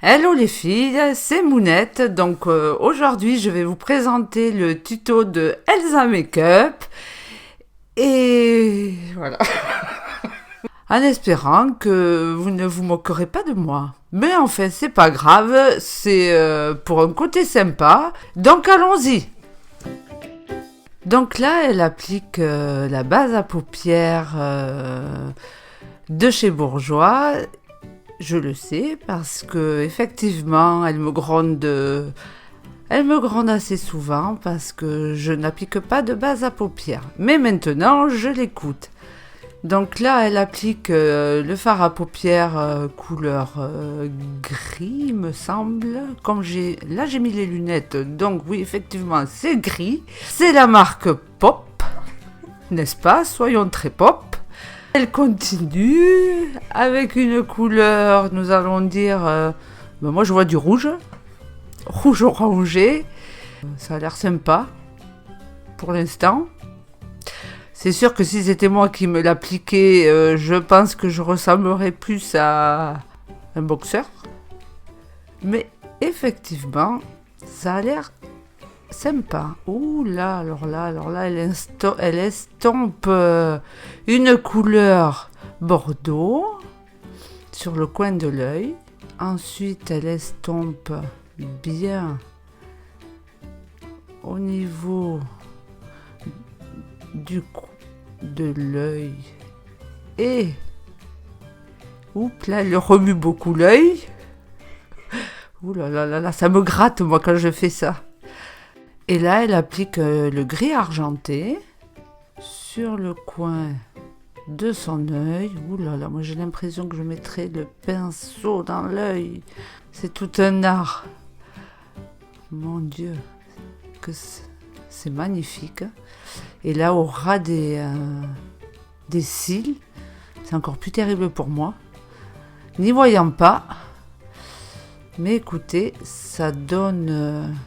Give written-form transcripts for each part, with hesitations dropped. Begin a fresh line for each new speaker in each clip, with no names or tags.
Hello les filles, c'est Mounette. Donc aujourd'hui je vais vous présenter le tuto de Elsa Makeup. Et voilà. En espérant que vous ne vous moquerez pas de moi. Mais enfin c'est pas grave, c'est pour un côté sympa. Donc allons-y. Donc là elle applique la base à paupières de chez Bourjois. Je le sais parce que effectivement, elle me gronde assez souvent parce que je n'applique pas de base à paupières. Mais maintenant, je l'écoute. Donc là, elle applique le fard à paupières couleur gris, il me semble. Là, j'ai mis les lunettes, donc oui, effectivement, c'est gris. C'est la marque Pop, n'est-ce pas? Soyons très pop. Elle continue avec une couleur, nous allons dire, moi je vois du rouge orangé, ça a l'air sympa pour l'instant. C'est sûr que si c'était moi qui me l'appliquais, je pense que je ressemblerais plus à un boxeur. Mais effectivement, ça a l'air sympa. Ouh là, alors là, elle estompe une couleur bordeaux sur le coin de l'œil. Ensuite, elle estompe bien au niveau de l'œil. Et oups là, elle remue beaucoup l'œil. Ouh là, ça me gratte moi quand je fais ça. Et là, elle applique le gris argenté sur le coin de son œil. Ouh là là, moi j'ai l'impression que je mettrais le pinceau dans l'œil. C'est tout un art. Mon Dieu, que c'est magnifique. Et là, au ras des cils, c'est encore plus terrible pour moi. N'y voyant pas. Mais écoutez, ça donne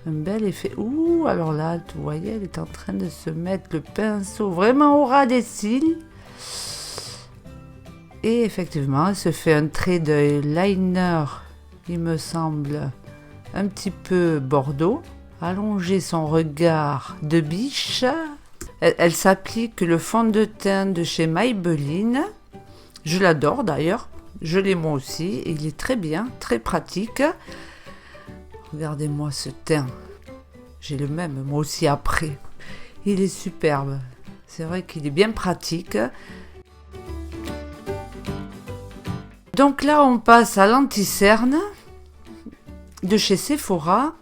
un bel effet. Ouh, alors là, vous voyez, elle est en train de se mettre le pinceau vraiment au ras des cils. Et effectivement, elle se fait un trait de liner, il me semble, un petit peu bordeaux. Allonger son regard de biche. Elle s'applique le fond de teint de chez Maybelline. Je l'adore d'ailleurs. Je l'ai moi aussi. Il est très bien, très pratique. Regardez-moi ce teint. J'ai le même, moi aussi après. Il est superbe. C'est vrai qu'il est bien pratique. Donc là, on passe à l'anti-cerne de chez Sephora.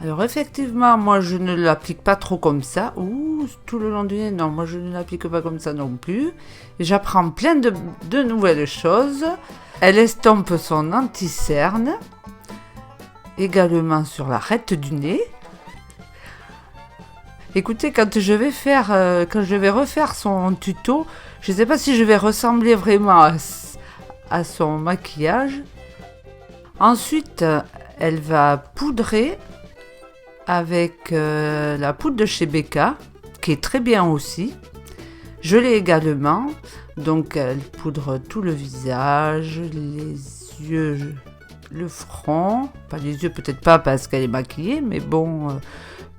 Alors effectivement, moi je ne l'applique pas trop comme ça. Ouh, tout le long du nez, non, moi je ne l'applique pas comme ça non plus. J'apprends plein de nouvelles choses. Elle estompe son anti-cerne. Également sur l'arête du nez. Écoutez, quand je vais refaire son tuto, je ne sais pas si je vais ressembler vraiment à son maquillage. Ensuite, elle va poudrer avec la poudre de chez Becca, qui est très bien aussi. Je l'ai également. Donc, elle poudre tout le visage, les yeux, le front, pas les yeux peut-être pas parce qu'elle est maquillée, mais bon,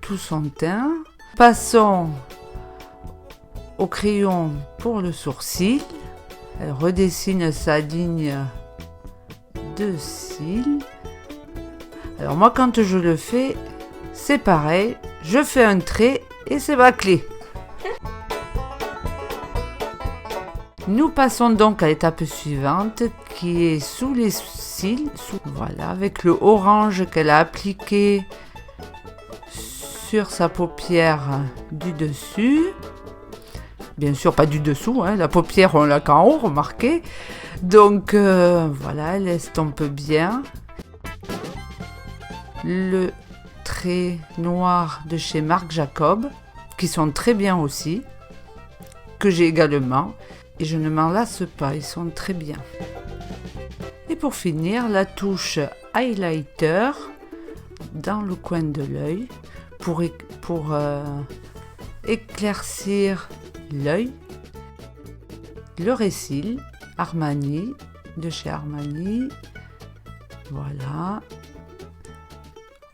tout son teint. Passons au crayon pour le sourcil. Elle redessine sa ligne de cils. Alors moi quand je le fais, c'est pareil, je fais un trait et c'est bâclé. Nous passons donc à l'étape suivante qui est sous les cils, voilà, avec le orange qu'elle a appliqué sur sa paupière du dessus. Bien sûr pas du dessous, hein, la paupière on l'a qu'en haut, remarquez. Donc voilà, elle estompe bien. Le trait noir de chez Marc Jacob, qui sont très bien aussi, que j'ai également. Et je ne m'en lasse pas, ils sont très bien. Et pour finir, la touche highlighter dans le coin de l'œil pour éclaircir l'œil. Le Ressil Armani de chez Armani. Voilà.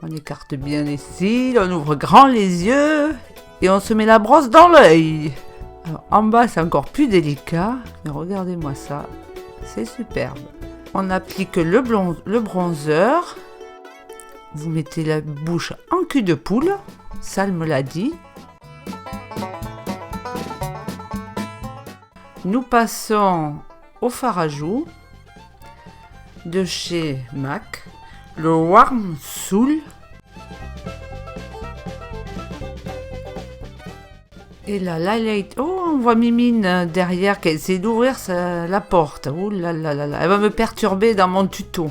On écarte bien les cils, on ouvre grand les yeux et on se met la brosse dans l'œil. Alors, en bas, c'est encore plus délicat, mais regardez-moi ça, c'est superbe. On applique le bronzer. Vous mettez la bouche en cul de poule, ça me l'a dit. Nous passons au fard à joues de chez MAC, le Warm Soul. Et là, l'highlight. Oh, on voit Mimine derrière qui essaie d'ouvrir la porte. Oh là là là là, elle va me perturber dans mon tuto.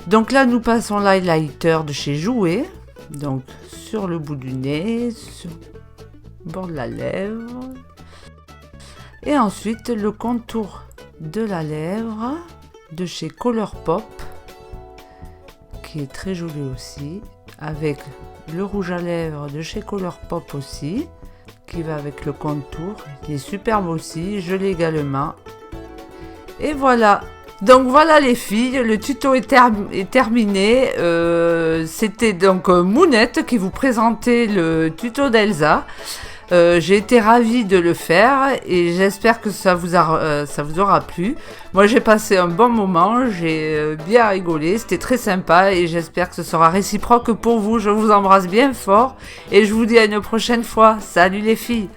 Donc là, nous passons l'highlighter de chez Jouer. Donc sur le bout du nez, sur le bord de la lèvre. Et ensuite, le contour de la lèvre de chez Colourpop, qui est très joli aussi, avec le rouge à lèvres de chez Colourpop aussi, qui va avec le contour. Il est superbe aussi, je l'ai également. Et voilà. Donc voilà les filles, le tuto est terminé. C'était donc Mounette qui vous présentait le tuto d'Elsa. J'ai été ravie de le faire et j'espère que ça vous aura plu. Moi j'ai passé un bon moment, j'ai bien rigolé, c'était très sympa et j'espère que ce sera réciproque pour vous. Je vous embrasse bien fort et je vous dis à une prochaine fois. Salut les filles!